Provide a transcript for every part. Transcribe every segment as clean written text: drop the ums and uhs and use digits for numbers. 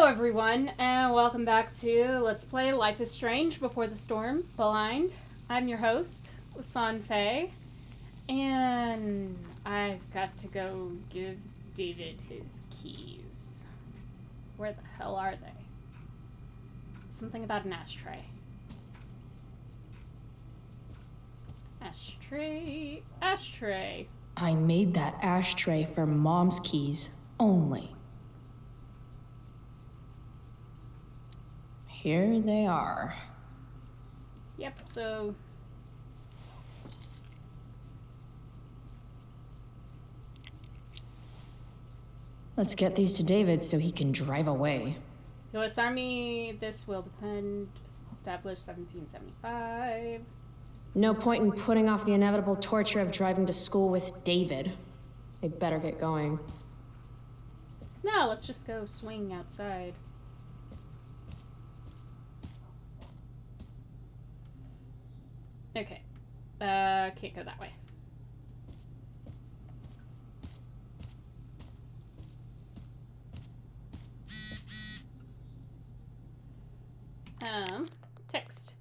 Hello everyone, and welcome back to Let's Play Life is Strange Before the Storm, Blind. I'm your host, San Fei, and I've got to go give David his keys. Where the hell are they? Something about an ashtray. Ashtray. I made that ashtray for Mom's keys only. Here they are. Yep, so... Let's get these to David so he can drive away. U.S. Army, this will defend, established 1775. No point in putting off the inevitable torture of driving to school with David. I better get going. No, let's just go swing outside. Okay. Can't go that way. Text.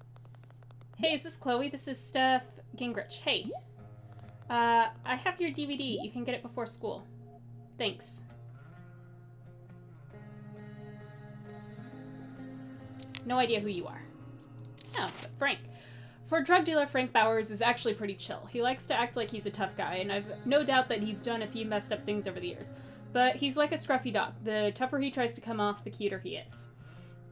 Hey, is this Chloe? This is Steph Gingrich. Hey. I have your DVD. You can get it before school. Thanks. No idea who you are. Oh, but Frank. For a drug dealer, Frank Bowers is actually pretty chill. He likes to act like he's a tough guy, and I've no doubt that he's done a few messed up things over the years. But he's like a scruffy dog. The tougher he tries to come off, the cuter he is.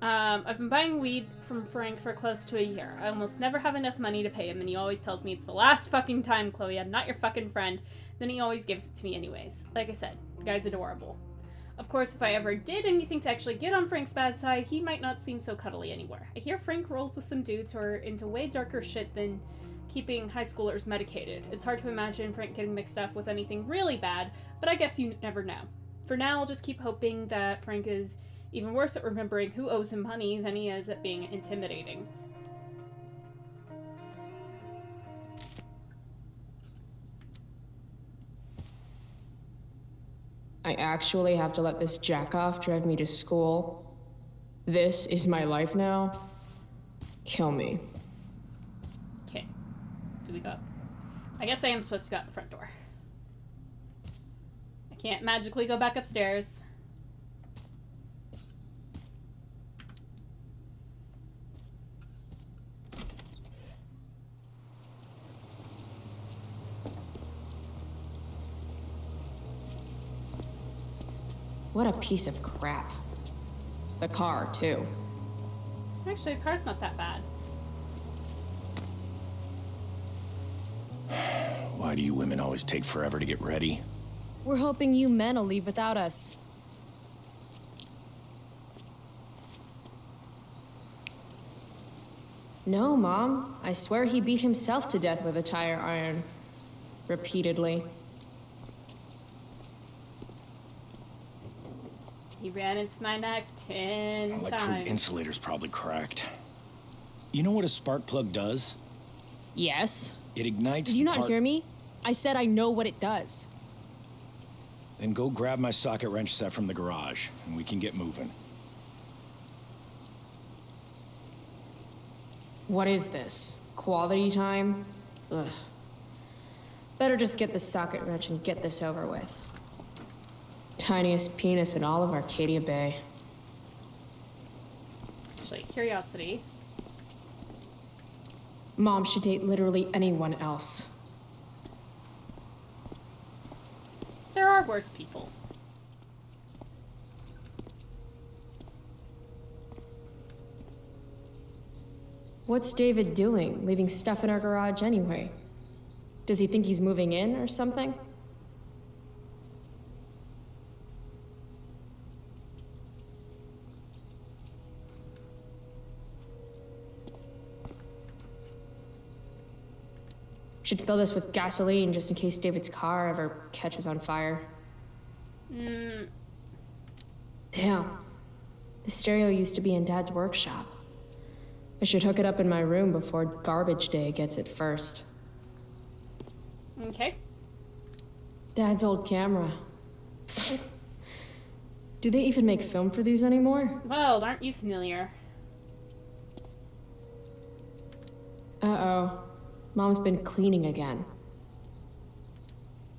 I've been buying weed from Frank for close to a year. I almost never have enough money to pay him, and he always tells me it's the last fucking time, Chloe. I'm not your fucking friend. Then he always gives it to me anyways. Like I said, the guy's adorable. Of course, if I ever did anything to actually get on Frank's bad side, he might not seem so cuddly anymore. I hear Frank rolls with some dudes who are into way darker shit than keeping high schoolers medicated. It's hard to imagine Frank getting mixed up with anything really bad, but I guess you never know. For now, I'll just keep hoping that Frank is even worse at remembering who owes him money than he is at being intimidating. I actually have to let this jackoff drive me to school. This is my life now. Kill me. Okay. Do we go up? I guess I am supposed to go out the front door. I can't magically go back upstairs. What a piece of crap. The car, too. Actually, the car's not that bad. Why do you women always take forever to get ready? We're hoping you men will leave without us. No, Mom. I swear he beat himself to death with a tire iron. Repeatedly. He ran into my knife 10 Electric times. insulator's probably cracked. You know what a spark plug does? Yes. It ignites Did you the not hear me? I said I know what it does. Then go grab my socket wrench set from the garage, and we can get moving. What is this? Quality time? Ugh. Better just get the socket wrench and get this over with. Tiniest penis in all of Arcadia Bay. Actually, curiosity. Mom should date literally anyone else. There are worse people. What's David doing, leaving stuff in our garage anyway? Does he think he's moving in or something? Should fill this with gasoline just in case David's car ever catches on fire. Damn. The stereo used to be in Dad's workshop. I should hook it up in my room before garbage day gets it first. Okay. Dad's old camera. Do they even make film for these anymore? Well, aren't you familiar? Uh-oh. Mom's been cleaning again.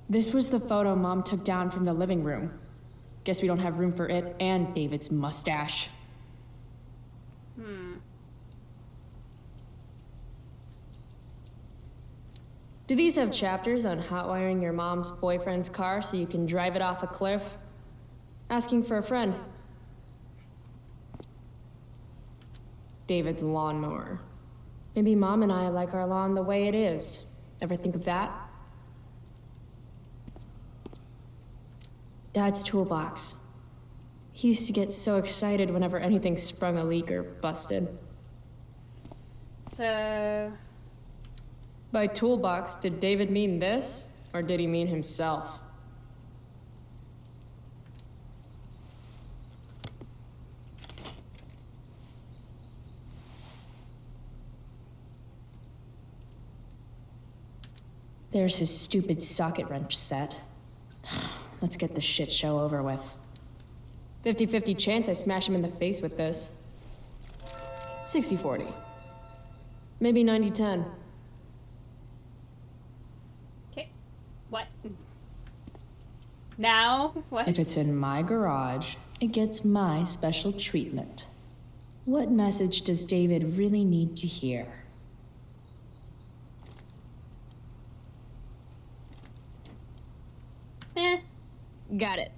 This was the photo Mom took down from the living room. Guess we don't have room for it and David's mustache. Do these have chapters on hotwiring your mom's boyfriend's car so you can drive it off a cliff? Asking for a friend. David's lawnmower. Maybe Mom and I like our lawn the way it is. Ever think of that? Dad's toolbox. He used to get so excited whenever anything sprung a leak or busted. So... By toolbox, did David mean this? Or did he mean himself? There's his stupid socket wrench set. Let's get this shit show over with. 50-50 chance I smash him in the face with this. 60-40. Maybe 90-10. Okay. What? Now? What? If it's in my garage, it gets my special treatment. What message does David really need to hear? Eh. Got it.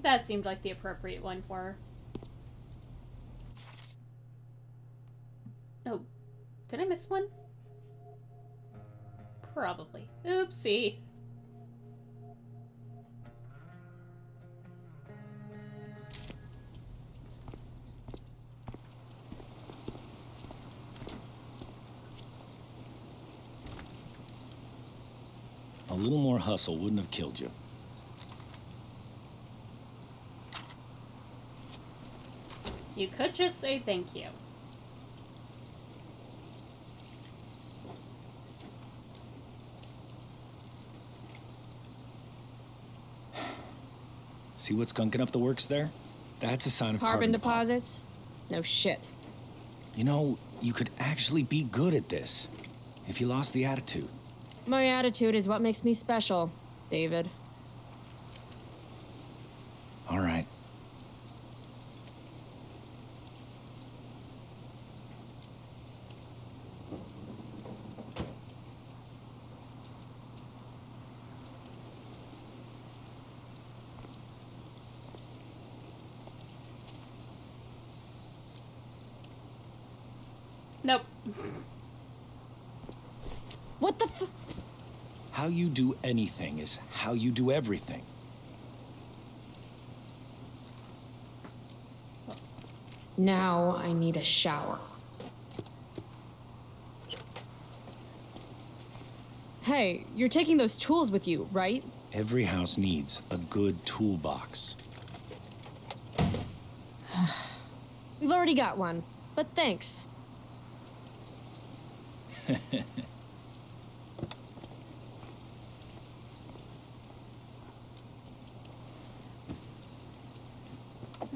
That seemed like the appropriate one for her. Oh, did I miss one? Probably. Oopsie. A little more hustle wouldn't have killed you. You could just say thank you. See what's gunking up the works there? That's a sign of Carbon pop. deposits? No shit. You know, you could actually be good at this if you lost the attitude. My attitude is what makes me special, David. All right. Nope. What the f- How you do anything is how you do everything. Now I need a shower. Hey, you're taking those tools with you, right? Every house needs a good toolbox. We've already got one, but thanks.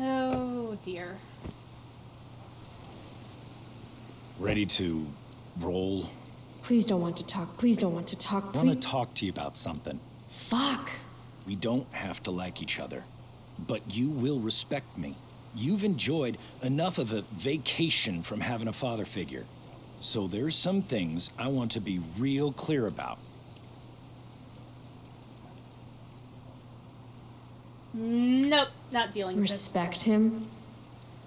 Oh dear. Ready to roll? Please don't want to talk. Please don't want to talk. I want Please. to talk to you about something. Fuck. We don't have to like each other, but you will respect me. You've enjoyed enough of a vacation from having a father figure. So there's some things I want to be real clear about. Nope, not dealing with this. Respect him?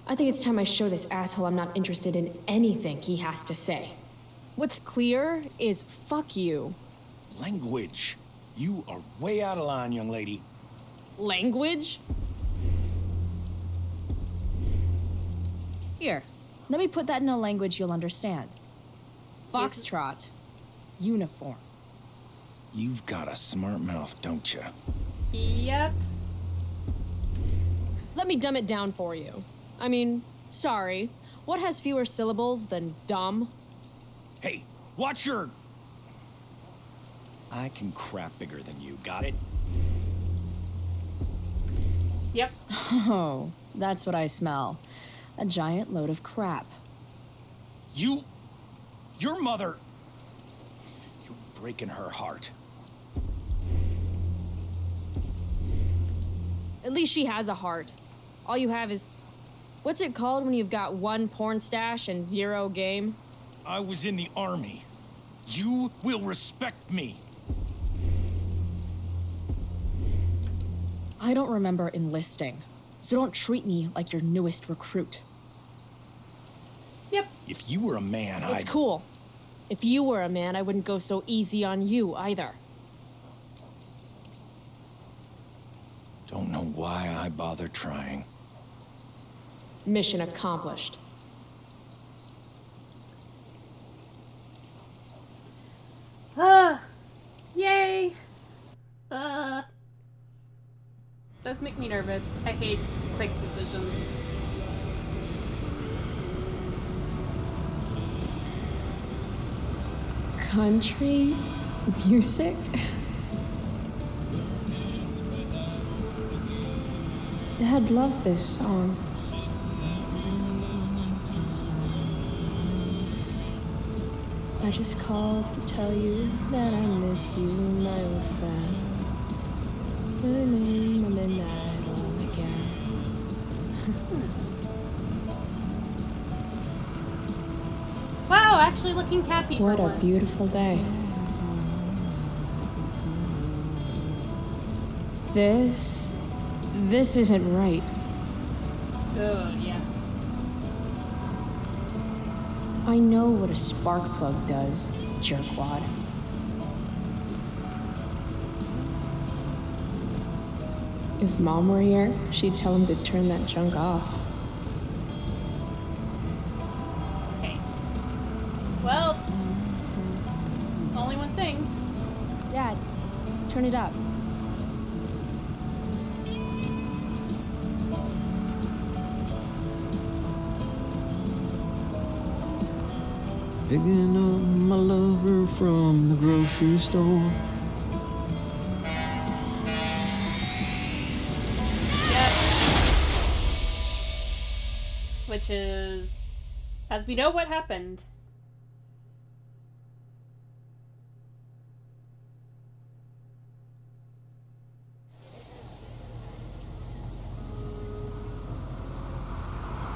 I think it's time I show this asshole I'm not interested in anything he has to say. What's clear is fuck you. Language. You are way out of line, young lady. Language? Here, let me put that in a language you'll understand. Foxtrot. Uniform. You've got a smart mouth, don't you? Yep. Let me dumb it down for you. I mean, Sorry. What has fewer syllables than dumb? Hey, watch your... I can crap bigger than you, got it? Yep. Oh, that's what I smell. A giant load of crap. Your mother... You're breaking her heart. At least she has a heart. All you have is... What's it called when you've got 1 porn stash and 0 game? I was in the army. You will respect me. I don't remember enlisting, so don't treat me like your newest recruit. Yep. If you were a man, It's cool. If you were a man, I wouldn't go so easy on you, either. Don't know why I bother trying. Mission accomplished. Yay! Does make me nervous. I hate quick decisions. Country music? Dad loved this song. I just called to tell you that I miss you, my old friend. Burning the midnight oil again. Wow, actually looking happy What for a once. beautiful day. This isn't right. Oh, yeah. I know what a spark plug does, jerkwad. If Mom were here, she'd tell him to turn that junk off. Okay. Well, only one thing. Dad, turn it up. Picking up my lover from the grocery store. Yep. Which is, as we know what happened.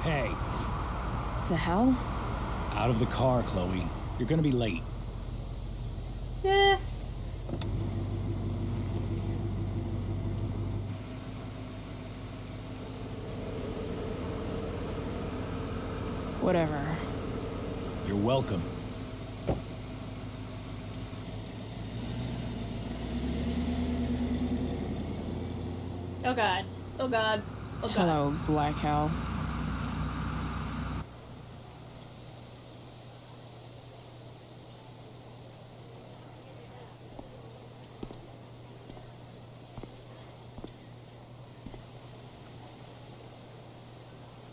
Hey, The hell? out of the car, Chloe. You're gonna be late. Eh. Whatever. You're welcome. Oh god. Oh god. Oh god. Hello, Black Hell.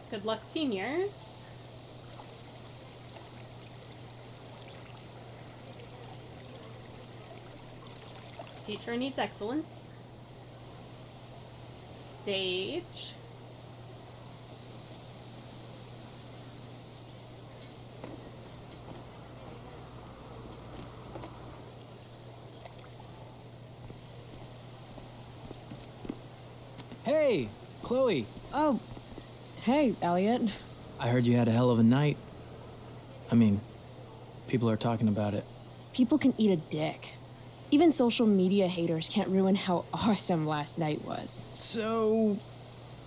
Good luck, seniors. Teacher needs excellence. Stage. Hey, Chloe. Oh, hey, Elliot. I heard you had a hell of a night. I mean, people are talking about it. People can eat a dick. Even social media haters can't ruin how awesome last night was. So,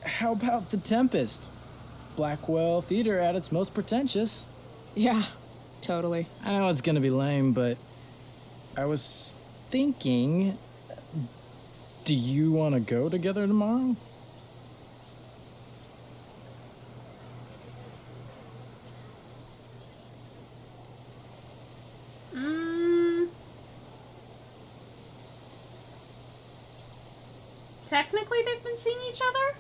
how about The Tempest? Blackwell Theater at its most pretentious. Yeah, totally. I know it's gonna be lame, but I was thinking, do you want to go together tomorrow? Technically, they've been seeing each other?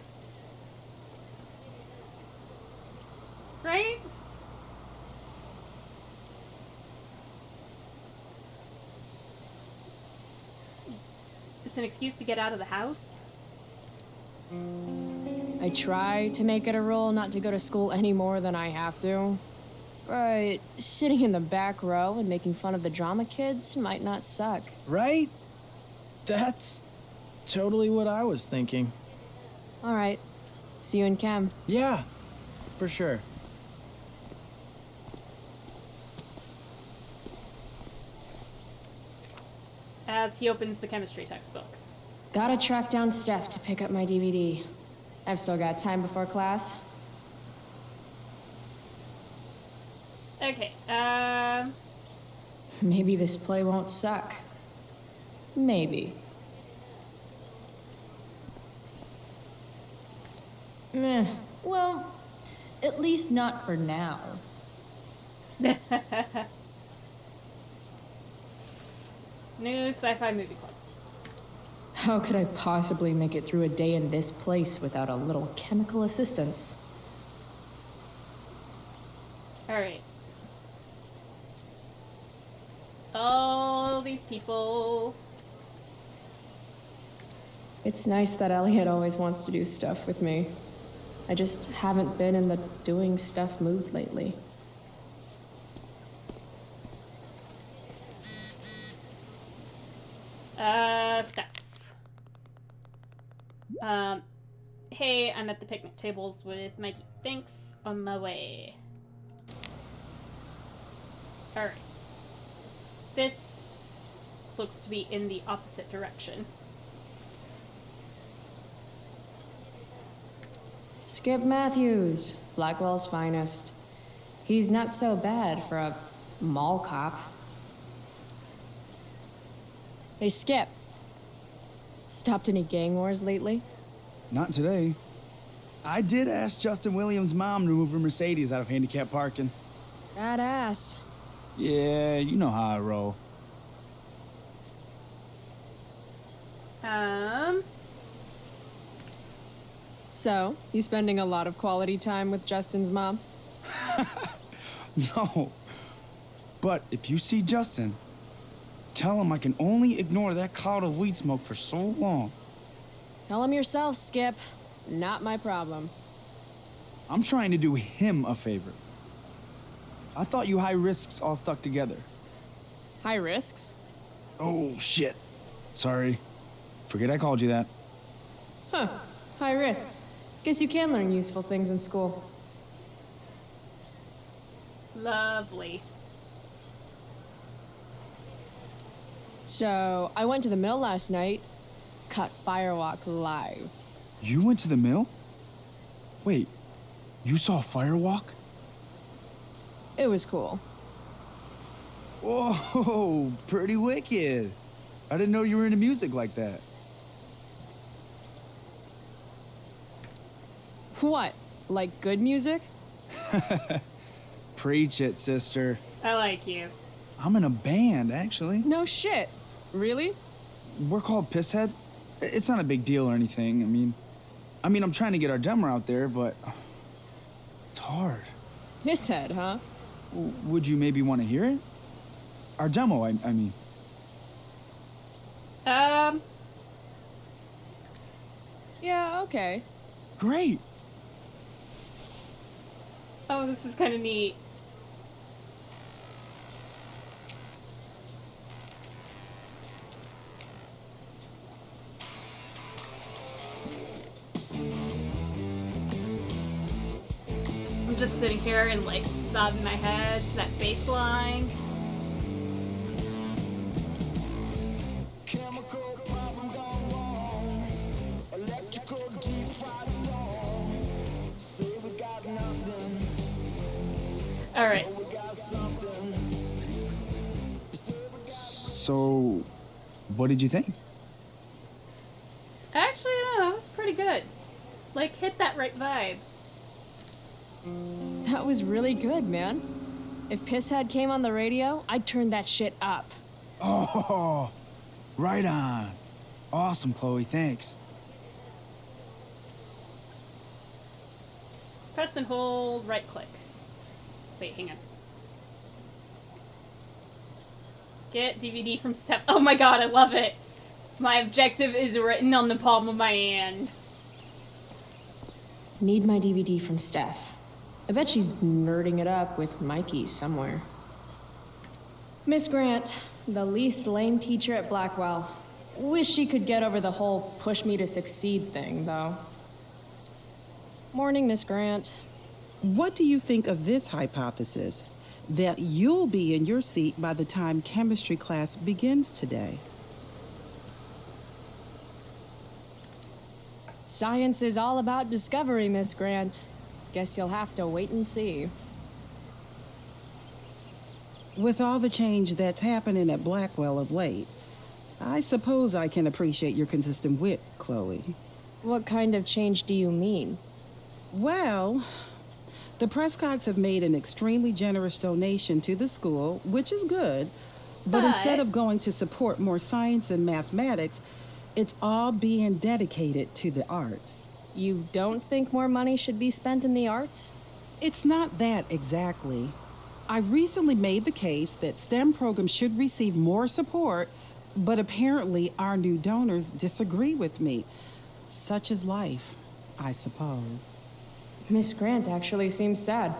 It's an excuse to get out of the house? I try to make it a rule not to go to school any more than I have to. But sitting in the back row and making fun of the drama kids might not suck. Right? That's totally what I was thinking. All right. See you in chem. Yeah, for sure. As he opens the chemistry textbook. Gotta track down Steph to pick up my DVD. I've still got time before class. Okay, Maybe this play won't suck. Maybe. Meh. Well, at least not for now. New sci-fi movie club. How could I possibly make it through a day in this place without a little chemical assistance? Alright. All these people. It's nice that Elliot always wants to do stuff with me. I just haven't been in the doing stuff mood lately. Stuff. Hey, I'm at the picnic tables with Mikey. Thanks, on my way. Alright. This looks to be in the opposite direction. Skip Matthews, Blackwell's finest. He's not so bad for a mall cop. Hey, Skip. Stopped any gang wars lately? Not today. I did ask Justin Williams' mom to move her Mercedes out of handicap parking. Badass. Yeah, you know how I roll. So, you spending a lot of quality time with Justin's mom? No. But if you see Justin, tell him I can only ignore that cloud of weed smoke for so long. Tell him yourself, Skip. Not my problem. I'm trying to do him a favor. I thought you high risks all stuck together. High risks? Oh, shit. Sorry. Forget I called you that. Huh. High risks. Guess you can learn useful things in school. Lovely. So, I went to the mill last night. Caught Firewalk live. You went to the mill? Wait, you saw Firewalk? It was cool. Whoa, pretty wicked. I didn't know you were into music like that. What? Like good music? Preach it, sister. I like you. I'm in a band, actually. No shit. Really? We're called Pisshead. It's not a big deal or anything. I mean, I'm trying to get our demo out there, but it's hard. His head, huh? Would you maybe want to hear it? Our demo, I mean. Yeah, okay. Great. Oh, this is kind of neat. I'm just sitting here and like nodding my head to that bass line. All right. So, what did you think? Actually, no, that was pretty good. Like, hit that right vibe. That was really good, man. If Pisshead came on the radio, I'd turn that shit up. Oh, right on. Awesome, Chloe, thanks. Press and hold, right click. Wait, hang on. Get DVD from Steph. Oh my god, I love it. My objective is written on the palm of my hand. Need my DVD from Steph. I bet she's nerding it up with Mikey somewhere. Miss Grant, the least lame teacher at Blackwell. Wish she could get over the whole push me to succeed thing, though. Morning, Miss Grant. What do you think of this hypothesis? That you'll be in your seat by the time chemistry class begins today. Science is all about discovery, Miss Grant. Guess you'll have to wait and see. With all the change that's happening at Blackwell of late, I suppose I can appreciate your consistent wit, Chloe. What kind of change do you mean? Well, the Prescotts have made an extremely generous donation to the school, which is good. But instead of going to support more science and mathematics, it's all being dedicated to the arts. You don't think more money should be spent in the arts? It's not that exactly. I recently made the case that STEM programs should receive more support, but apparently our new donors disagree with me. Such is life, I suppose. Miss Grant actually seems sad.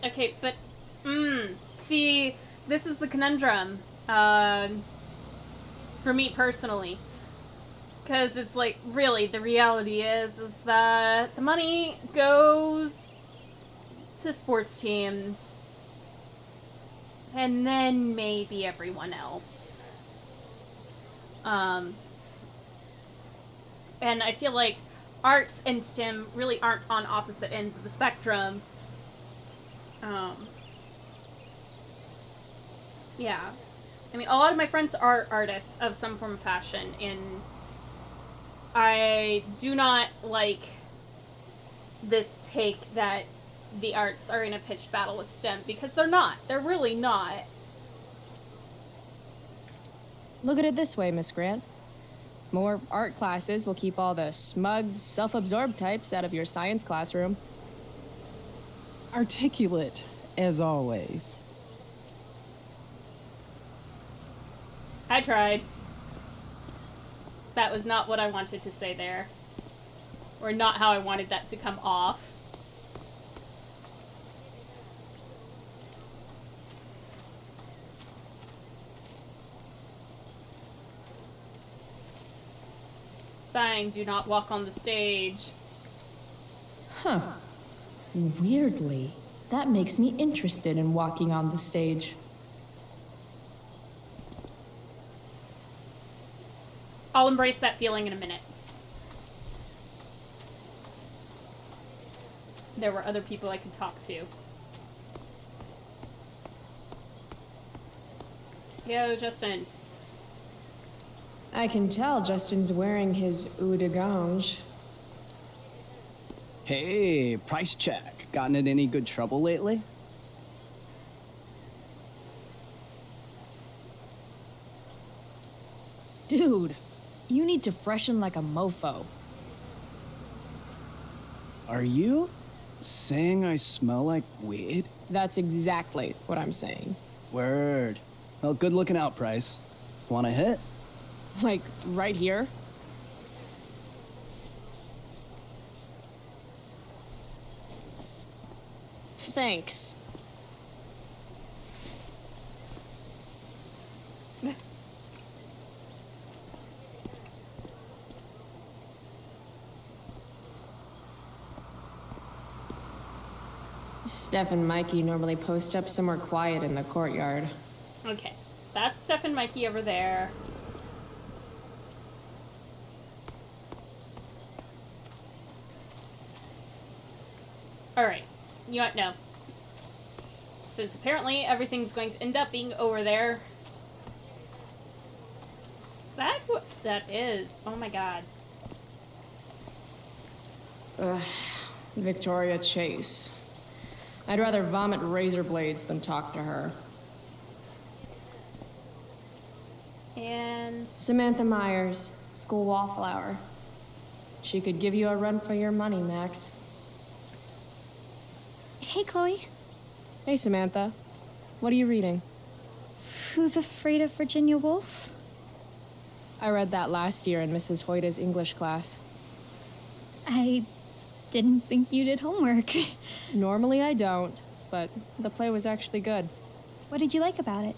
Okay, but, see, this is the conundrum, for me personally. Because it's like, really, the reality is that the money goes to sports teams, and then maybe everyone else. And I feel like arts and STEM really aren't on opposite ends of the spectrum. Yeah. I mean, a lot of my friends are artists of some form of fashion, and I do not like this take that the arts are in a pitched battle with STEM, because they're not. They're really not. Look at it this way, Miss Grant. More art classes will keep all the smug, self-absorbed types out of your science classroom. Articulate, as always. I tried. That was not what I wanted to say there. Or not how I wanted that to come off. Sign, do not walk on the stage. Huh. Weirdly, that makes me interested in walking on the stage. I'll embrace that feeling in a minute. There were other people I could talk to. Yo, Justin. I can tell Justin's wearing his eau de gange. Hey, price check. Gotten in any good trouble lately? Dude, you need to freshen like a mofo. Are you saying I smell like weed? That's exactly what I'm saying. Word. Well, good looking out, Price. Want a hit? Like, right here? Thanks. Steph and Mikey normally post up somewhere quiet in the courtyard. Okay. That's Steph and Mikey over there. Alright. You know what? No. Since apparently everything's going to end up being over there. Is that what that is? Oh my god. Ugh. Victoria Chase. I'd rather vomit razor blades than talk to her. And Samantha Myers, school wallflower. She could give you a run for your money, Max. Hey, Chloe. Hey, Samantha. What are you reading? Who's Afraid of Virginia Woolf? I read that last year in Mrs. Hoyta's English class. I didn't think you did homework. Normally I don't, but the play was actually good. What did you like about it?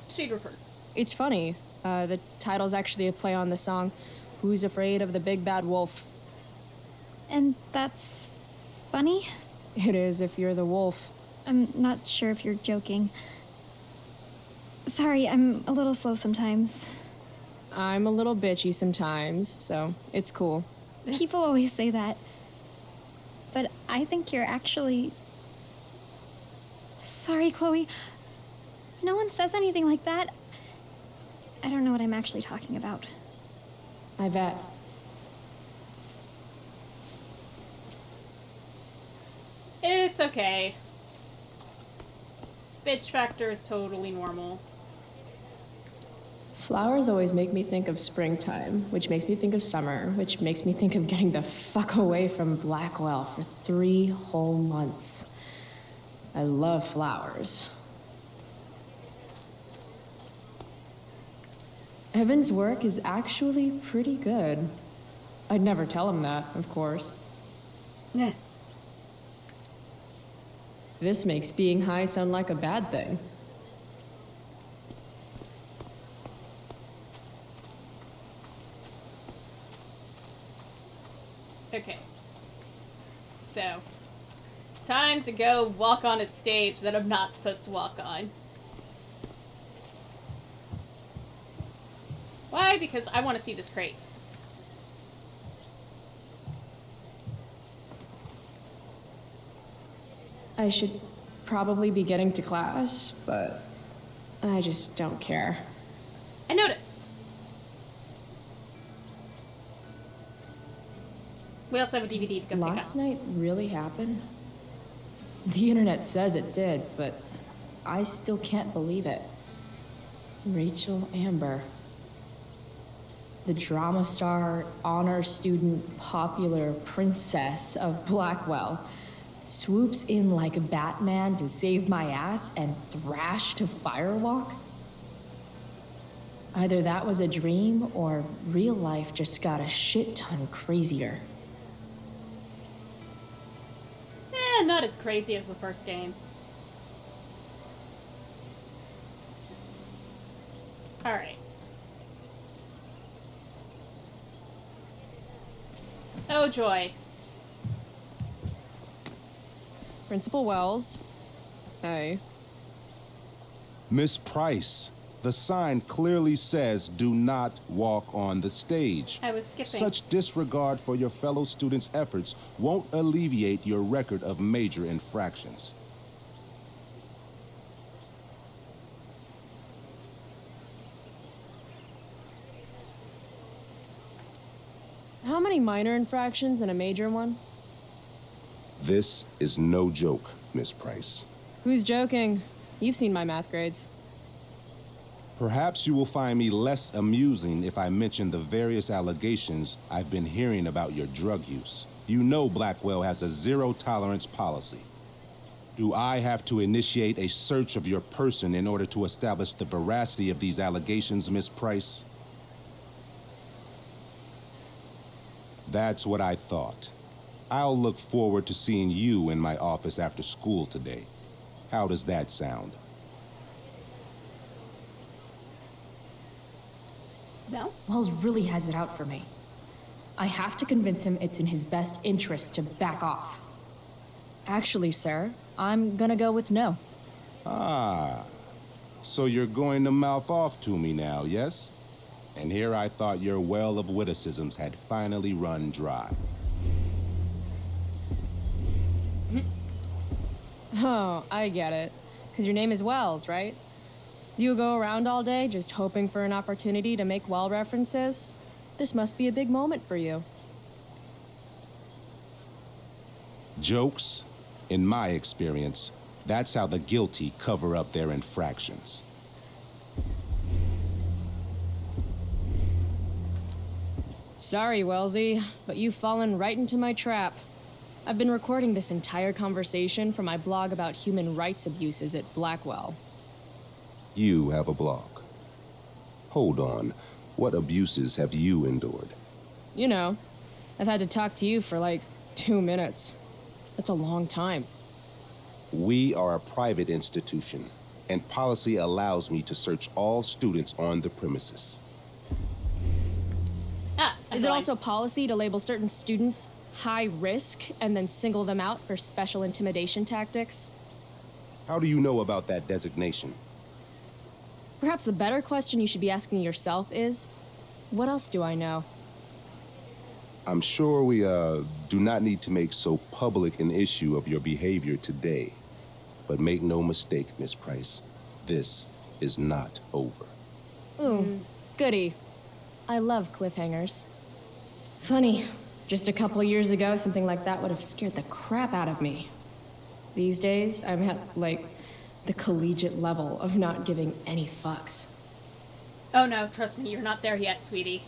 She'd refer. It's funny. The title's actually a play on the song, Who's Afraid of the Big Bad Wolf? And that's funny? It is if you're the wolf. I'm not sure if you're joking. Sorry, I'm a little slow sometimes. I'm a little bitchy sometimes, so it's cool. People always say that. But I think you're actually... Sorry, Chloe. No one says anything like that. I don't know what I'm actually talking about. I bet. It's okay. Bitch factor is totally normal. Flowers always make me think of springtime, which makes me think of summer, which makes me think of getting the fuck away from Blackwell for 3 whole months. I love flowers. Evan's work is actually pretty good. I'd never tell him that, of course. Nah. This makes being high sound like a bad thing. Okay. So, time to go walk on a stage that I'm not supposed to walk on. Why? Because I want to see this crate. I should probably be getting to class, but I just don't care. I noticed. We also have a DVD to go pick up. Last night really happened? The internet says it did, but I still can't believe it. Rachel Amber. The drama star, honor student, popular princess of Blackwell swoops in like Batman to save my ass and Thrash to firewalk? Either that was a dream or real life just got a shit ton crazier. Not as crazy as the first game. Alright. Oh joy. Principal Wells. Hey. Miss Price, the sign clearly says do not walk on the stage. I was skipping. Such disregard for your fellow students' efforts won't alleviate your record of major infractions. How many minor infractions and a major one? This is no joke, Miss Price. Who's joking? You've seen my math grades. Perhaps you will find me less amusing if I mention the various allegations I've been hearing about your drug use. You know Blackwell has a zero-tolerance policy. Do I have to initiate a search of your person in order to establish the veracity of these allegations, Miss Price? That's what I thought. I'll look forward to seeing you in my office after school today. How does that sound? No? Wells really has it out for me. I have to convince him it's in his best interest to back off. Actually, sir, I'm gonna go with no. Ah, so you're going to mouth off to me now, yes? And here I thought your well of witticisms had finally run dry. Oh, I get it. 'Cause your name is Wells, right? You go around all day just hoping for an opportunity to make well references? This must be a big moment for you. Jokes, in my experience, that's how the guilty cover up their infractions. Sorry, Wellesley, but you've fallen right into my trap. I've been recording this entire conversation for my blog about human rights abuses at Blackwell. You have a blog. Hold on. What abuses have you endured? You know, I've had to talk to you for like 2 minutes. That's a long time. We are a private institution, and policy allows me to search all students on the premises. Is it also policy to label certain students high risk and then single them out for special intimidation tactics? How do you know about that designation? Perhaps the better question you should be asking yourself is, what else do I know? I'm sure we do not need to make so public an issue of your behavior today. But make no mistake, Miss Price, this is not over. Ooh, goody. I love cliffhangers. Funny, just a couple years ago, something like that would have scared the crap out of me. These days, I'm at, like, the collegiate level of not giving any fucks. Oh no, trust me, you're not there yet, sweetie.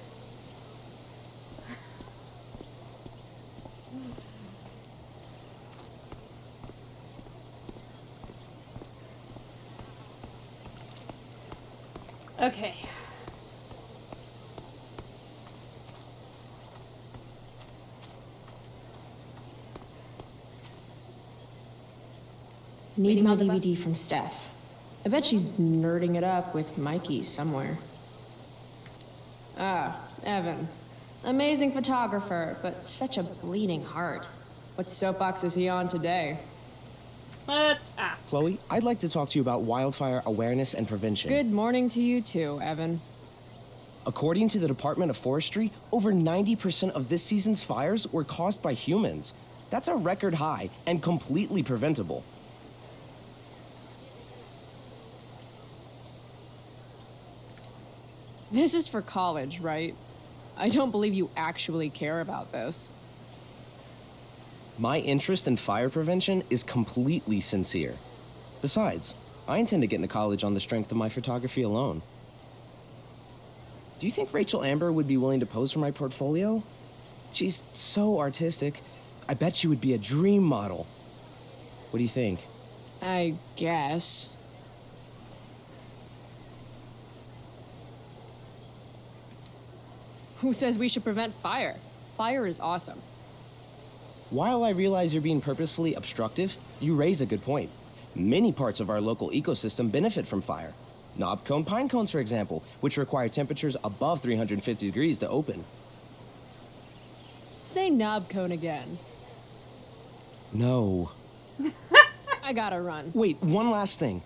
Okay. Need my DVD from Steph. I bet she's nerding it up with Mikey somewhere. Ah, Evan. Amazing photographer, but such a bleeding heart. What soapbox is he on today? Let's ask. Chloe, I'd like to talk to you about wildfire awareness and prevention. Good morning to you too, Evan. According to the Department of Forestry, over 90% of this season's fires were caused by humans. That's a record high and completely preventable. This is for college, right? I don't believe you actually care about this. My interest in fire prevention is completely sincere. Besides, I intend to get into college on the strength of my photography alone. Do you think Rachel Amber would be willing to pose for my portfolio? She's so artistic. I bet she would be a dream model. What do you think? I guess. Who says we should prevent fire? Fire is awesome. While I realize you're being purposefully obstructive, you raise a good point. Many parts of our local ecosystem benefit from fire. Knob-cone pine cones, for example, which require temperatures above 350 degrees to open. Say knob cone again. No. I gotta run. Wait, one last thing.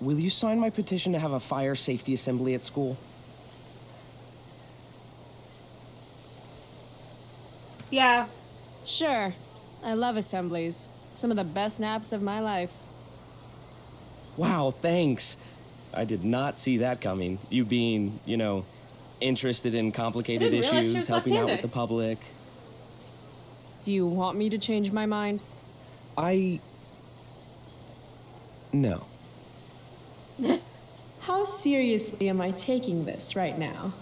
Will you sign my petition to have a fire safety assembly at school? Yeah. Sure. I love assemblies. Some of the best naps of my life. Wow, thanks. I did not see that coming. You being, you know, interested in complicated issues, helping out with the public. Do you want me to change my mind? No. How seriously am I taking this right now?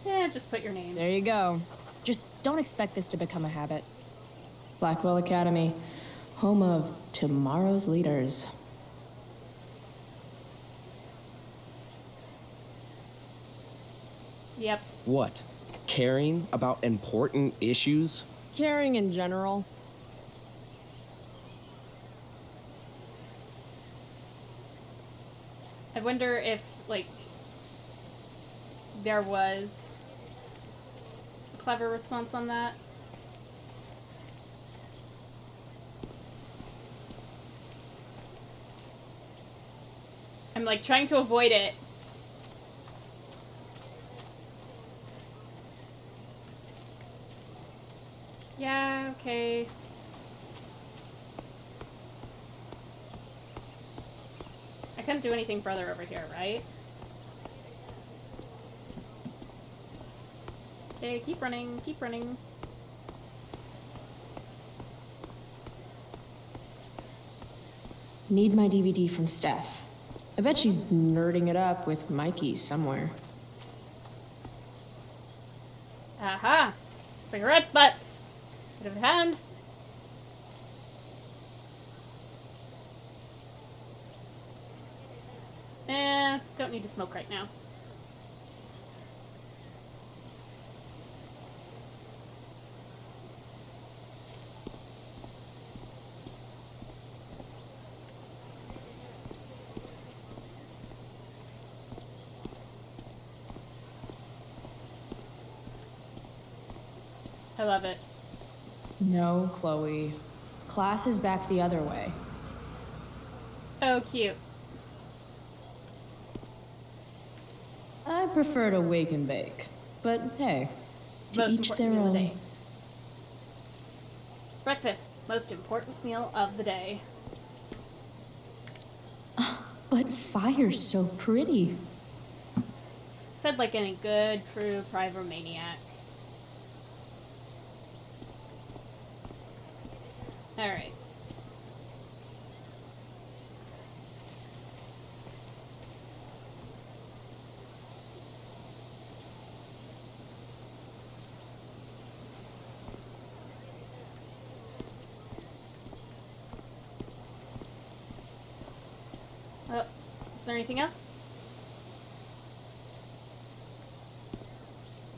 Yeah, just put your name. There you go. Just don't expect this to become a habit. Blackwell Academy, home of tomorrow's leaders. Yep. What? Caring about important issues? Caring in general. I wonder if, like, there was a clever response on that. I'm, like, trying to avoid it. Yeah, okay. I couldn't do anything further over here, right? Okay, keep running, keep running. Need my DVD from Steph. I bet she's nerding it up with Mikey somewhere. Aha! Cigarette butts! Bit of a hand. Don't need to smoke right now. I love it. No, Chloe. Class is back the other way. Oh, cute. I prefer to wake and bake. But hey, to Most each important their meal of the own. day. Breakfast. Most important meal of the day. But fire's so pretty. Said like any good, true pyromaniac. Alright. Oh, is there anything else?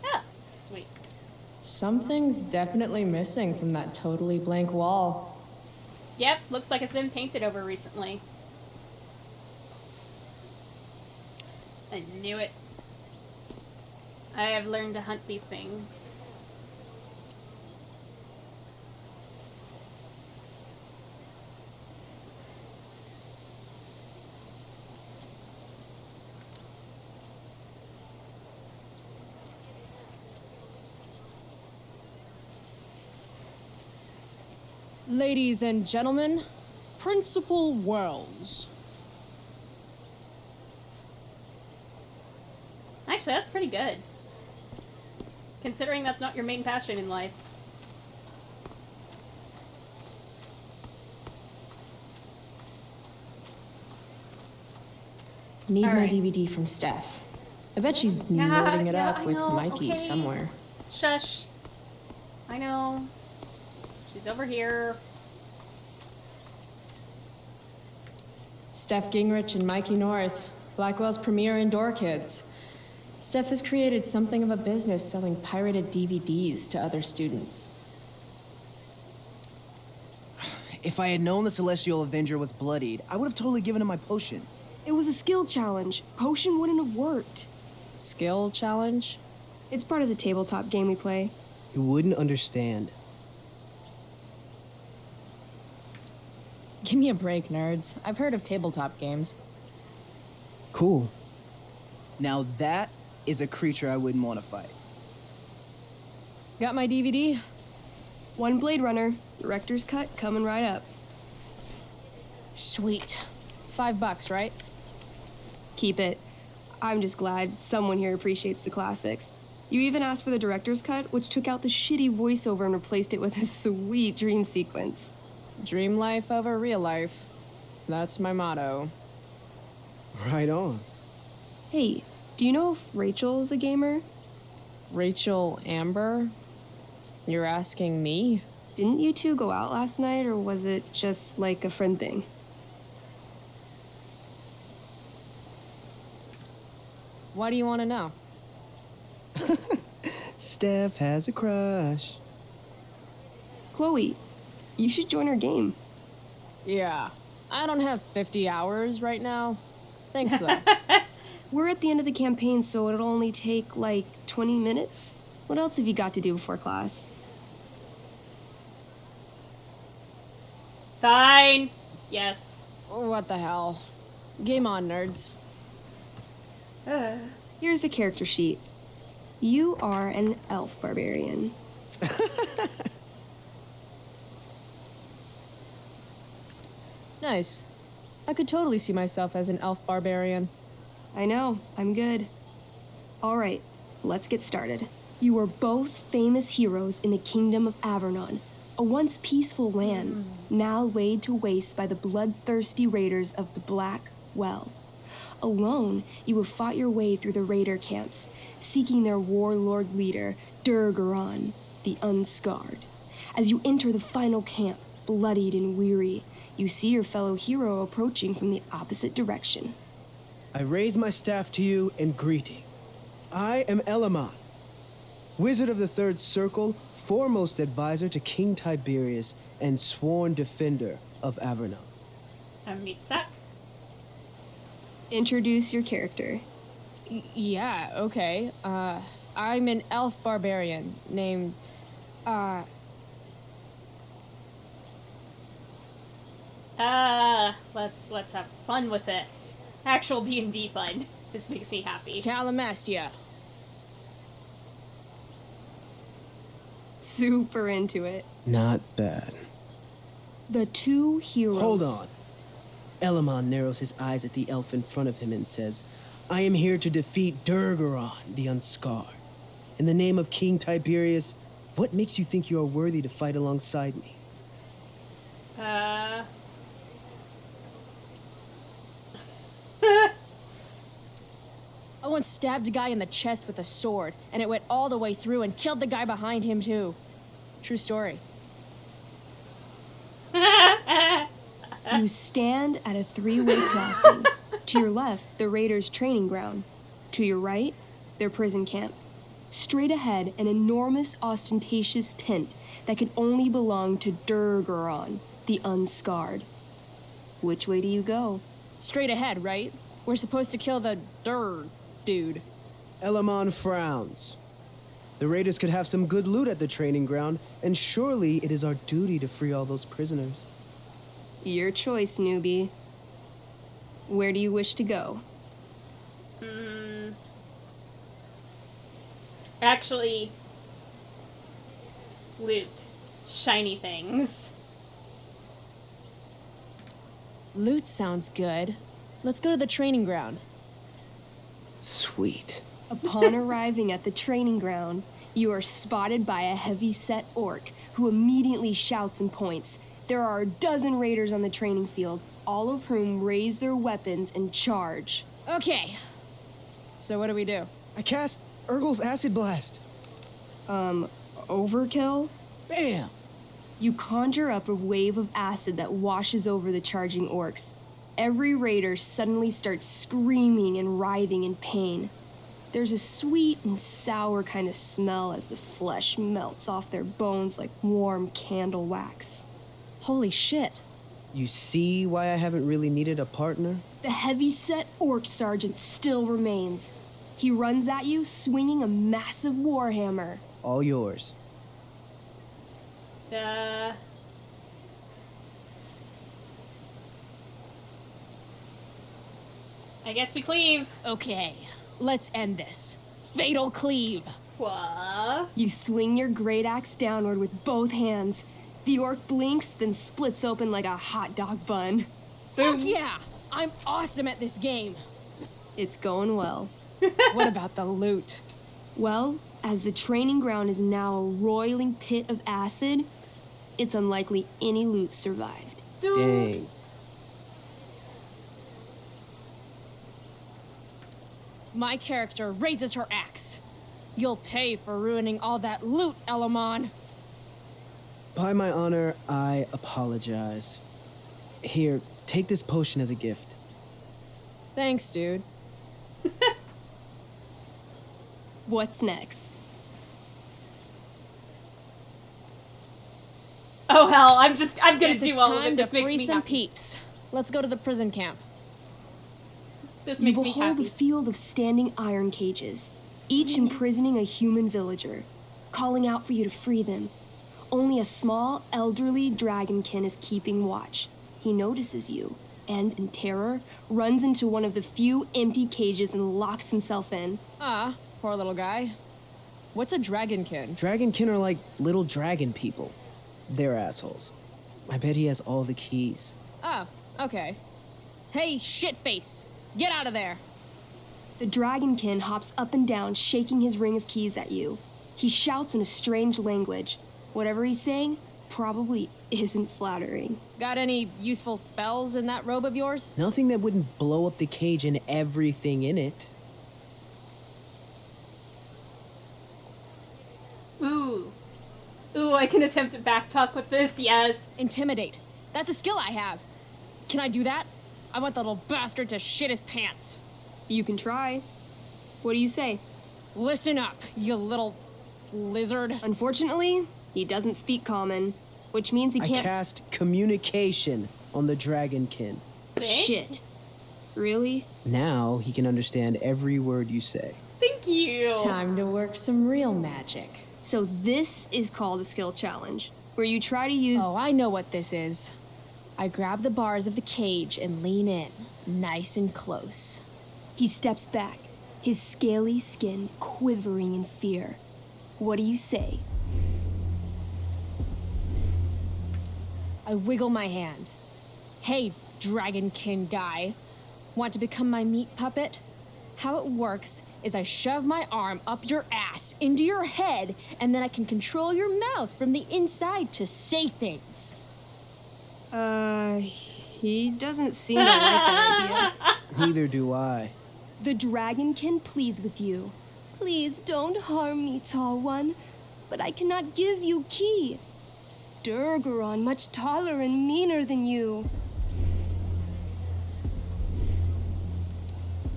Yeah, sweet. Something's definitely missing from that totally blank wall. Yep, looks like it's been painted over recently. I knew it. I have learned to hunt these things. Ladies and gentlemen, Principal Wells. Actually, that's pretty good. Considering that's not your main passion in life. Need All my right. DVD from Steph. I bet she's nerding it up I with know, Mikey okay. somewhere. Shush. I know. She's over here. Steph Gingrich and Mikey North, Blackwell's premier indoor kids. Steph has created something of a business selling pirated DVDs to other students. If I had known the Celestial Avenger was bloodied, I would have totally given him my potion. It was a skill challenge. Potion wouldn't have worked. Skill challenge? It's part of the tabletop game we play. You wouldn't understand. Give me a break, nerds. I've heard of tabletop games. Cool. Now that is a creature I wouldn't want to fight. Got my DVD? One Blade Runner, director's cut coming right up. Sweet. $5, right? Keep it. I'm just glad someone here appreciates the classics. You even asked for the director's cut, which took out the shitty voiceover and replaced it with a sweet dream sequence. Dream life over real life. That's my motto. Right on. Hey, do you know if Rachel's a gamer? Rachel Amber? You're asking me? Didn't you two go out last night, or was it just like a friend thing? Why do you want to know? Steph has a crush. Chloe, you should join our game. Yeah. I don't have 50 hours right now. Thanks, though. We're at the end of the campaign, so it'll only take, like, 20 minutes. What else have you got to do before class? Fine. Yes. What the hell? Game on, nerds. Here's a character sheet. You are an elf barbarian. Nice. I could totally see myself as an elf barbarian. I know, I'm good. All right, let's get started. You are both famous heroes in the Kingdom of Avernon. A once peaceful land, now laid to waste by the bloodthirsty raiders of the Black Well. Alone, you have fought your way through the raider camps, seeking their warlord leader, Durgaron, the Unscarred. As you enter the final camp, bloodied and weary, you see your fellow hero approaching from the opposite direction. I raise my staff to you in greeting. I am Elamon, Wizard of the Third Circle, foremost advisor to King Tiberius, and sworn defender of Avernon. Meet Seth. Introduce your character. Yeah, okay. I'm an elf barbarian named, Let's have fun with this. Actual D&D fun. This makes me happy. Calamastia. Super into it. Not bad. The two heroes. Hold on. Elamon narrows his eyes at the elf in front of him and says, I am here to defeat Durgaron, the Unscarred. In the name of King Tiberius, what makes you think you are worthy to fight alongside me? I once stabbed a guy in the chest with a sword, and it went all the way through and killed the guy behind him, too. True story. You stand at a three-way crossing. To your left, the raiders' training ground. To your right, their prison camp. Straight ahead, an enormous, ostentatious tent that could only belong to Durgaron, the Unscarred. Which way do you go? Straight ahead, right? We're supposed to kill the dude. Elamon frowns. The raiders could have some good loot at the training ground, and surely it is our duty to free all those prisoners. Your choice, newbie. Where do you wish to go? Actually, loot. Shiny things. Loot sounds good. Let's go to the training ground. Sweet. Upon arriving at the training ground, you are spotted by a heavy-set orc who immediately shouts and points. There are a dozen raiders on the training field, all of whom raise their weapons and charge. Okay. So what do we do? I cast Urgel's Acid Blast. Overkill? Bam! You conjure up a wave of acid that washes over the charging orcs. Every raider suddenly starts screaming and writhing in pain. There's a sweet and sour kind of smell as the flesh melts off their bones like warm candle wax. Holy shit. You see why I haven't really needed a partner? The heavy-set orc sergeant still remains. He runs at you, swinging a massive warhammer. All yours. I guess we cleave. Okay, let's end this. Fatal cleave. What? You swing your great axe downward with both hands. The orc blinks, then splits open like a hot dog bun. Fuck yeah! I'm awesome at this game. It's going well. What about the loot? Well, as the training ground is now a roiling pit of acid, it's unlikely any loot survived. Dang. My character raises her axe. You'll pay for ruining all that loot, Elamon. By my honor, I apologize. Here, take this potion as a gift. Thanks, dude. What's next? Oh hell, I'm gonna Guess do it's all of time it. This to makes free me some happy. peeps. Let's go to the prison camp. This You makes me behold happy. a field of standing iron cages, each imprisoning a human villager, calling out for you to free them. Only a small, elderly dragonkin is keeping watch. He notices you, and in terror, runs into one of the few empty cages and locks himself in. Ah, poor little guy. What's a dragonkin? Dragonkin are like little dragon people. They're assholes. I bet he has all the keys. Oh, okay. Hey, shitface! Get out of there! The dragonkin hops up and down, shaking his ring of keys at you. He shouts in a strange language. Whatever he's saying, probably isn't flattering. Got any useful spells in that robe of yours? Nothing that wouldn't blow up the cage and everything in it. Ooh. Ooh, I can attempt to backtalk with this, yes. Intimidate. That's a skill I have. Can I do that? I want the little bastard to shit his pants. You can try. What do you say? Listen up, you little lizard. Unfortunately, he doesn't speak common, which means he I can't. cast communication on the dragonkin. Shit. Really? Now he can understand every word you say. Thank you. Time to work some real magic. So this is called a skill challenge, where you try to use. Oh, I know what this is. I grab the bars of the cage and lean in, nice and close. He steps back, his scaly skin quivering in fear. What do you say? I wiggle my hand. Hey, dragonkin guy. Want to become my meat puppet? How it works is I shove my arm up your ass into your head, and then I can control your mouth from the inside to say things. He doesn't seem to like that idea. Neither do I. The dragonkin pleads with you. Please don't harm me, tall one, but I cannot give you key. Durgaron much taller and meaner than you.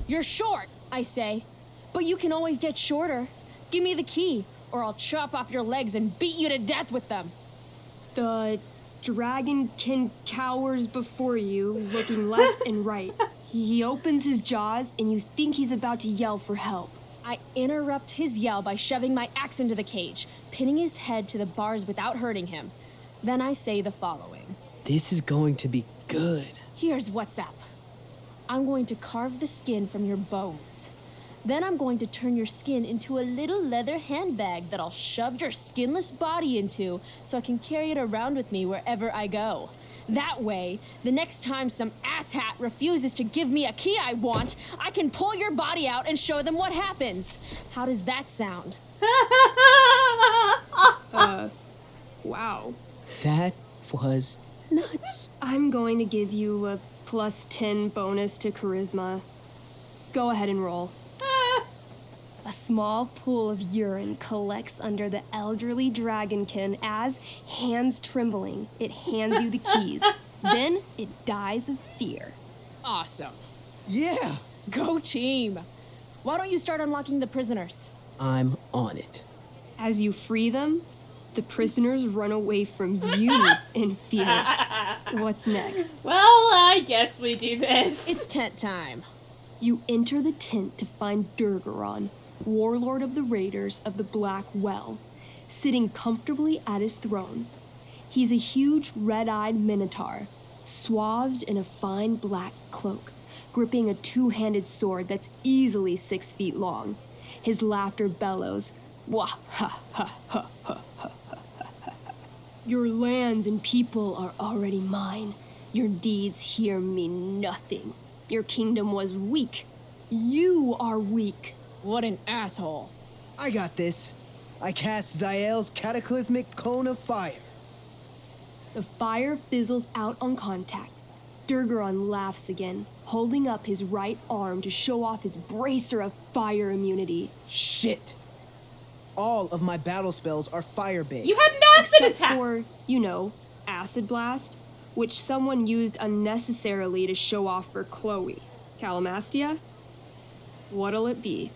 You're short, I say, but you can always get shorter. Give me the key, or I'll chop off your legs and beat you to death with them. The dragonkin cowers before you, looking left and right. He opens his jaws, and you think he's about to yell for help. I interrupt his yell by shoving my axe into the cage, pinning his head to the bars without hurting him. Then I say the following. This is going to be good. Here's what's up. I'm going to carve the skin from your bones. Then I'm going to turn your skin into a little leather handbag that I'll shove your skinless body into so I can carry it around with me wherever I go. That way, the next time some asshat refuses to give me a key I want, I can pull your body out and show them what happens. How does that sound? Wow. That was nuts. I'm going to give you a +10 bonus to charisma. Go ahead and roll. A small pool of urine collects under the elderly dragonkin as, hands trembling, it hands you the keys. Then it dies of fear. Awesome. Yeah. Go team. Why don't you start unlocking the prisoners? I'm on it. As you free them, the prisoners run away from you in fear. What's next? Well, I guess we do this. It's tent time. You enter the tent to find Durgaron, warlord of the Raiders of the Black Well, sitting comfortably at his throne. He's a huge red-eyed minotaur, swathed in a fine black cloak, gripping a two-handed sword that's easily 6 feet long. His laughter bellows, wah ha ha ha ha ha ha ha. Your lands and people are already mine. Your deeds here mean nothing. Your kingdom was weak. You are weak. What an asshole. I got this. I cast Zael's cataclysmic cone of fire. The fire fizzles out on contact. Durgaron laughs again, holding up his right arm to show off his bracer of fire immunity. Shit. All of my battle spells are fire-based. You had an acid Except attack! for, you know, Acid Blast, which someone used unnecessarily to show off for Chloe. Calamastia? What'll it be?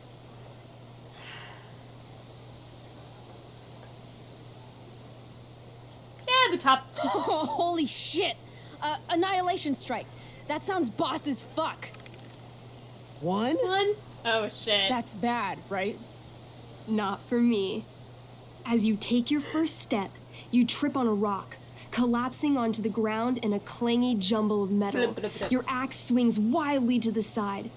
Yeah, the top. Holy shit! Annihilation Strike. That sounds boss as fuck. One? Oh, shit. That's bad, right? Not for me. As you take your first step, you trip on a rock, collapsing onto the ground in a clangy jumble of metal. Your axe swings wildly to the side.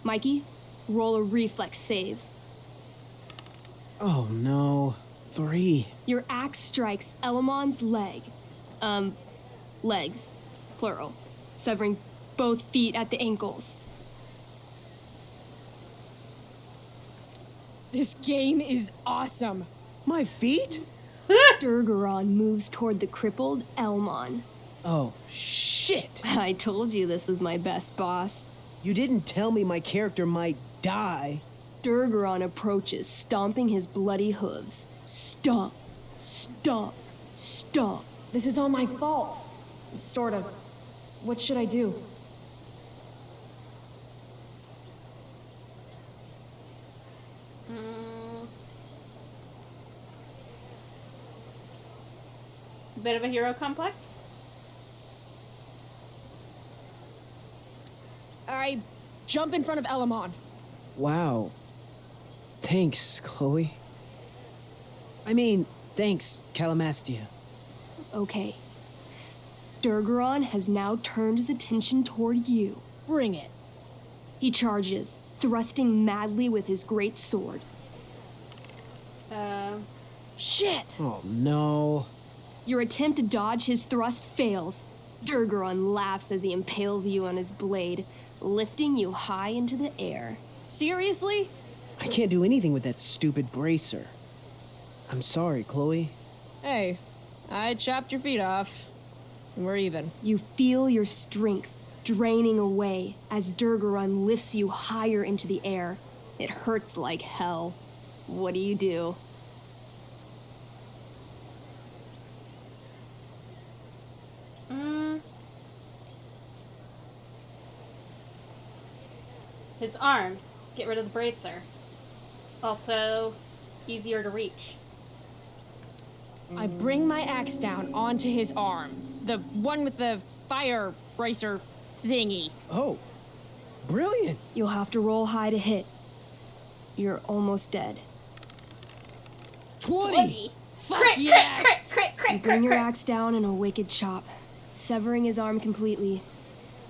Mikey, roll a reflex save. Oh no. 3. Your axe strikes Elamon's leg. Legs, plural, severing both feet at the ankles. This game is awesome. My feet? Durgaron moves toward the crippled Elmon. Oh, shit! I told you this was my best boss. You didn't tell me my character might die. Durgaron approaches, stomping his bloody hooves. Stomp, stomp, stomp. This is all my fault. Sort of. What should I do? Bit of a hero complex. I jump in front of Elamon. Wow. Thanks, Chloe. I mean, thanks, Calamastia. Okay. Durgaron has now turned his attention toward you. Bring it. He charges, thrusting madly with his great sword. Shit! Oh, no. Your attempt to dodge his thrust fails. Durgaron laughs as he impales you on his blade, lifting you high into the air. Seriously? I can't do anything with that stupid bracer. I'm sorry, Chloe. Hey, I chopped your feet off. We're even. You feel your strength draining away as Durgaron lifts you higher into the air. It hurts like hell. What do? His arm. Get rid of the bracer. Also, easier to reach. I bring my axe down onto his arm. The one with the fire bracer thingy. Oh, brilliant. You'll have to roll high to hit. You're almost dead. 20! Fuck Crit, yes! You bring your axe down in a wicked chop, severing his arm completely.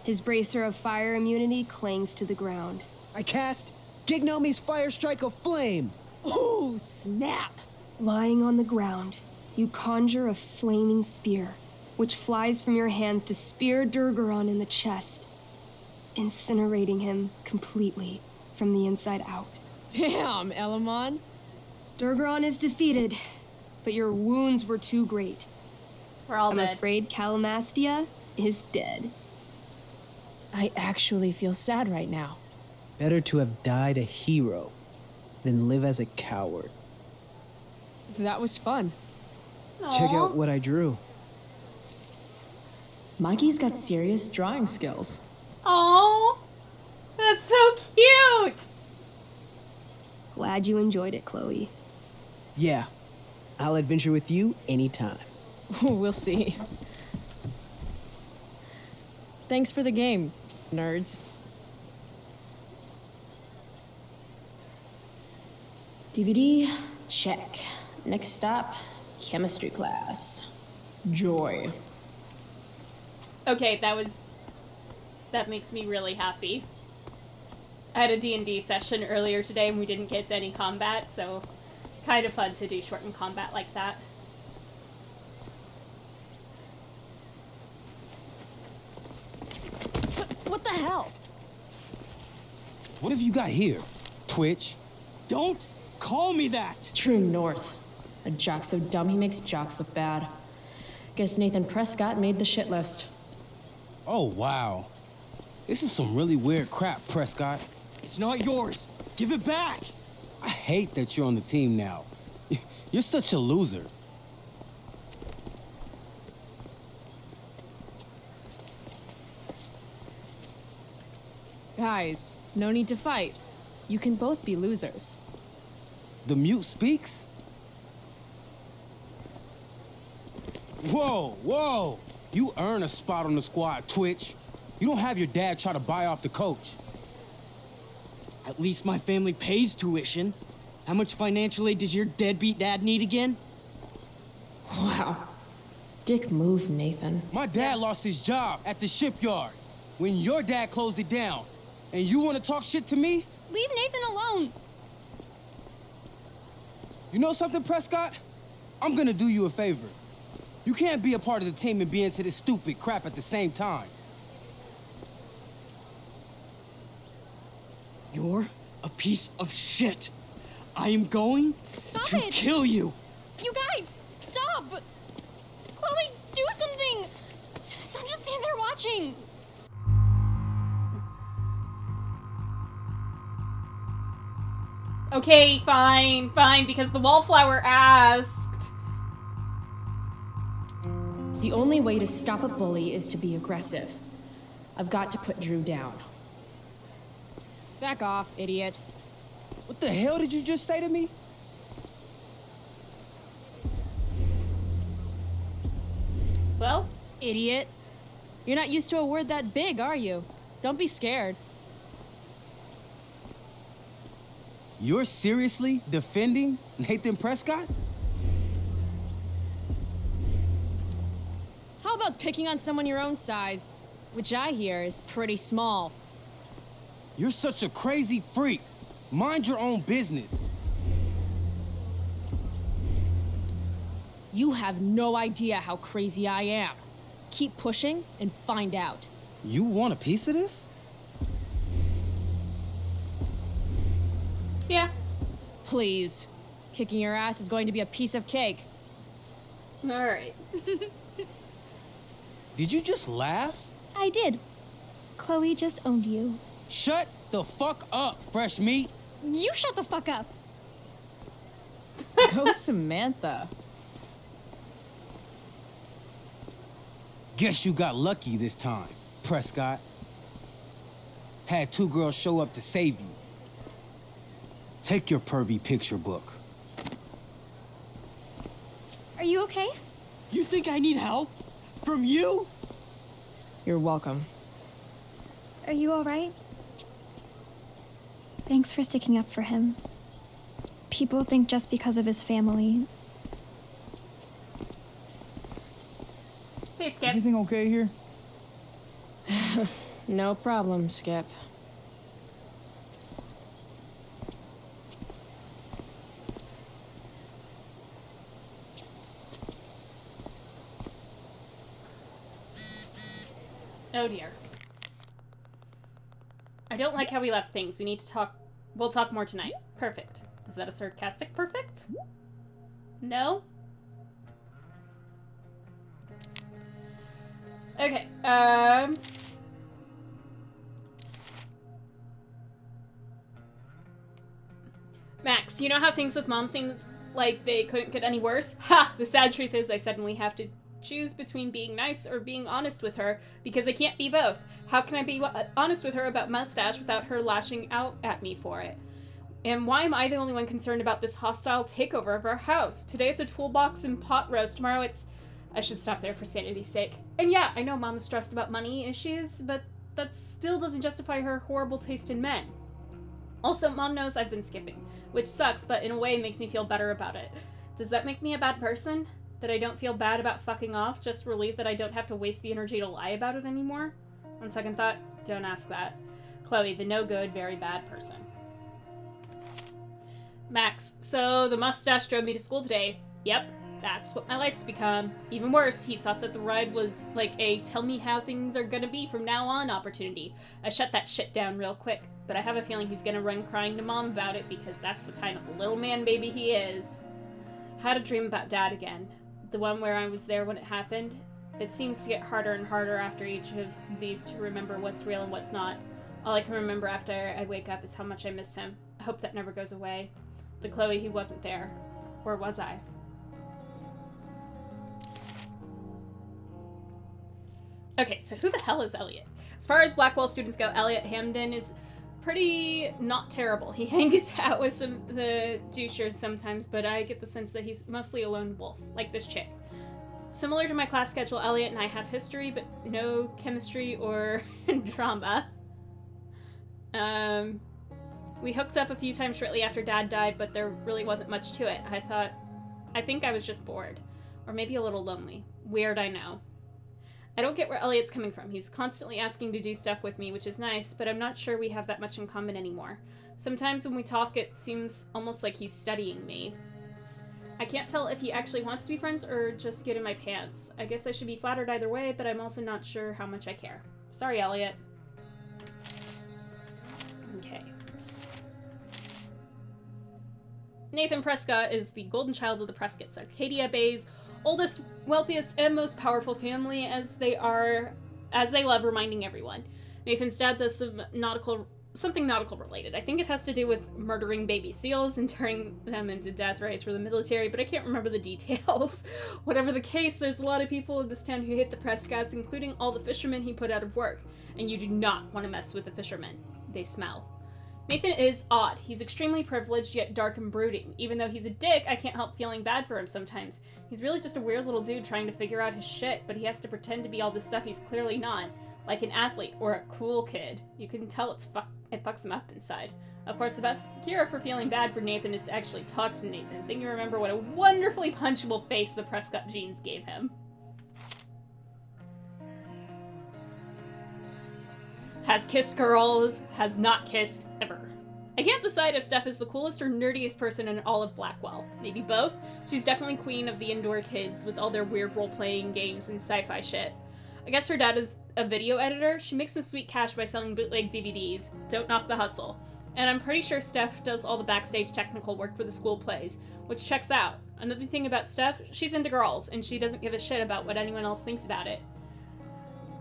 His bracer of fire immunity clings to the ground. I cast Gignomi's Fire Strike of Flame. Ooh, snap! Lying on the ground, you conjure a flaming spear, which flies from your hands to spear Durgaron in the chest, incinerating him completely from the inside out. Damn, Elamon. Durgaron is defeated, but your wounds were too great. We're all I'm dead. afraid Calamastia is dead. I actually feel sad right now. Better to have died a hero than live as a coward. That was fun. Check out what I drew. Mikey's got serious drawing skills. Aww. That's so cute! Glad you enjoyed it, Chloe. Yeah, I'll adventure with you anytime. We'll see. Thanks for the game, nerds. DVD, check. Next stop, chemistry class. Joy. Okay, that makes me really happy. I had a D&D session earlier today and we didn't get to any combat, so kind of fun to do shortened combat like that. What the hell? What have you got here, Twitch? Don't call me that! True North. A jock so dumb he makes jocks look bad. Guess Nathan Prescott made the shit list. Oh, wow. This is some really weird crap, Prescott. It's not yours. Give it back! I hate that you're on the team now. You're such a loser. Guys, no need to fight. You can both be losers. The mute speaks? Whoa, whoa! You earn a spot on the squad, Twitch. You don't have your dad try to buy off the coach. At least my family pays tuition. How much financial aid does your deadbeat dad need again? Wow. Dick move, Nathan. My dad lost his job at the shipyard when your dad closed it down. And you want to talk shit to me? Leave Nathan alone. You know something, Prescott? I'm gonna do you a favor. You can't be a part of the team and be into this stupid crap at the same time. You're a piece of shit. I am going to kill you. You guys, Okay, fine, because the wallflower asked. The only way to stop a bully is to be aggressive. I've got to put Drew down. Back off, idiot. What the hell did you just say to me? Well? Idiot. You're not used to a word that big, are you? Don't be scared. You're seriously defending Nathan Prescott? How about picking on someone your own size? Which I hear is pretty small. You're such a crazy freak. Mind your own business. You have no idea how crazy I am. Keep pushing and find out. You want a piece of this? Yeah. Please. Kicking your ass is going to be a piece of cake. Alright. Did you just laugh? I did. Chloe just owned you. Shut the fuck up, fresh meat. You shut the fuck up. Go Samantha. Guess you got lucky this time, Prescott. Had 2 girls show up to save you. Take your pervy picture book. Are you okay? You think I need help? From you? You're welcome. Are you alright? Thanks for sticking up for him. People think just because of his family. Hey, Skip. Everything okay here? No problem, Skip. Oh dear. I don't like how we left things. We need to talk. We'll talk more tonight. Perfect. Is that a sarcastic perfect? No? Okay, Max, you know how things with Mom seemed like they couldn't get any worse? Ha! The sad truth is I suddenly have to choose between being nice or being honest with her because I can't be both. How can I be honest with her about Mustache without her lashing out at me for it? And why am I the only one concerned about this hostile takeover of our house? Today it's a toolbox and pot roast. Tomorrow it's... I should stop there for sanity's sake. And yeah, I know Mom's stressed about money issues, but that still doesn't justify her horrible taste in men. Also, Mom knows I've been skipping, which sucks, but in a way makes me feel better about it. Does that make me a bad person? That I don't feel bad about fucking off, just relieved that I don't have to waste the energy to lie about it anymore? On second thought, don't ask that. Chloe, the no-good, very bad person. Max, so the mustache drove me to school today. Yep, that's what my life's become. Even worse, he thought that the ride was like a tell me how things are gonna be from now on opportunity. I shut that shit down real quick, but I have a feeling he's gonna run crying to Mom about it because that's the kind of little man baby he is. Had a dream about Dad again. The one where I was there when it happened. It seems to get harder and harder after each of these to remember what's real and what's not. All I can remember after I wake up is how much I miss him. I hope that never goes away. The Chloe who wasn't there. Or was I? Okay, so who the hell is Elliot? As far as Blackwell students go, Elliot Hamden is pretty not terrible. He hangs out with some of the douchers sometimes, but I get the sense that he's mostly a lone wolf, like this chick. Similar to my class schedule, Elliot and I have history, but no chemistry or drama. We hooked up a few times shortly after Dad died, but there really wasn't much to it. I think I was just bored. Or maybe a little lonely. Weird, I know. I don't get where Elliot's coming from. He's constantly asking to do stuff with me, which is nice, but I'm not sure we have that much in common anymore. Sometimes when we talk, it seems almost like he's studying me. I can't tell if he actually wants to be friends or just get in my pants. I guess I should be flattered either way, but I'm also not sure how much I care. Sorry, Elliot. Okay. Nathan Prescott is the golden child of the Prescotts, Arcadia Bay's oldest, wealthiest, and most powerful family, as they love reminding everyone. Nathan's dad does some nautical something nautical related. I think it has to do with murdering baby seals and turning them into death rays for the military, but I can't remember the details. Whatever the case, there's a lot of people in this town who hate the Prescotts, including all the fishermen he put out of work, and you do not want to mess with the fishermen. They smell. Nathan is odd. He's extremely privileged, yet dark and brooding. Even though he's a dick, I can't help feeling bad for him sometimes. He's really just a weird little dude trying to figure out his shit, but he has to pretend to be all this stuff he's clearly not. Like an athlete or a cool kid. You can tell it fucks him up inside. Of course, the best cure for feeling bad for Nathan is to actually talk to Nathan. Think you remember what a wonderfully punchable face the Prescott genes gave him. Has kissed girls, has not kissed ever. I can't decide if Steph is the coolest or nerdiest person in all of Blackwell. Maybe both. She's definitely queen of the indoor kids with all their weird role-playing games and sci-fi shit. I guess her dad is a video editor. She makes some sweet cash by selling bootleg DVDs. Don't knock the hustle. And I'm pretty sure Steph does all the backstage technical work for the school plays, which checks out. Another thing about Steph, she's into girls, and she doesn't give a shit about what anyone else thinks about it.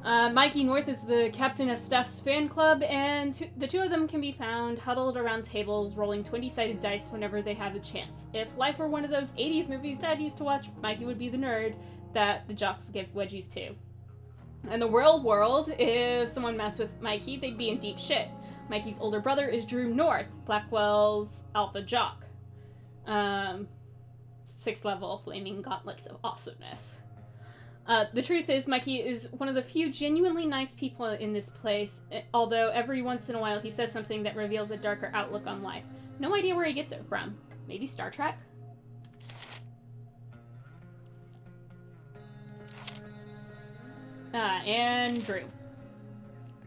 Mikey North is the captain of Steph's fan club, and the two of them can be found huddled around tables, rolling 20-sided dice whenever they have the chance. If life were one of those 80s movies Dad used to watch, Mikey would be the nerd that the jocks give wedgies to. In the real world, if someone messed with Mikey, they'd be in deep shit. Mikey's older brother is Drew North, Blackwell's alpha jock. 6th level flaming gauntlets of awesomeness. The truth is, Mikey is one of the few genuinely nice people in this place, although every once in a while he says something that reveals a darker outlook on life. No idea where he gets it from. Maybe Star Trek? And Drew.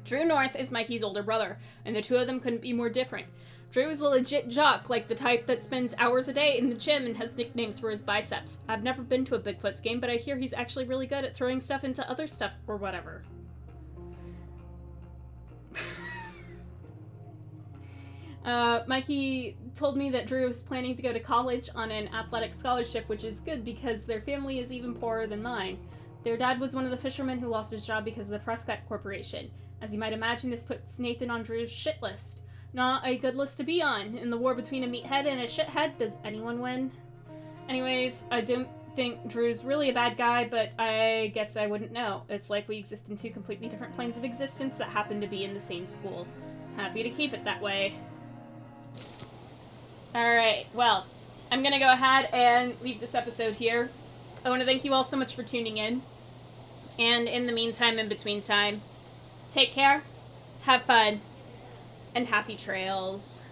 Drew North is Mikey's older brother, and the two of them couldn't be more different. Drew is a legit jock, like the type that spends hours a day in the gym and has nicknames for his biceps. I've never been to a Bigfoot's game, but I hear he's actually really good at throwing stuff into other stuff or whatever. Mikey told me that Drew is planning to go to college on an athletic scholarship, which is good because their family is even poorer than mine. Their dad was one of the fishermen who lost his job because of the Prescott Corporation. As you might imagine, this puts Nathan on Drew's shit list. Not a good list to be on. In the war between a meathead and a shithead, does anyone win? Anyways, I don't think Drew's really a bad guy, but I guess I wouldn't know. It's like we exist in two completely different planes of existence that happen to be in the same school. Happy to keep it that way. Alright, well, I'm gonna go ahead and leave this episode here. I want to thank you all so much for tuning in. And in the meantime, in between time, take care, have fun, and happy trails.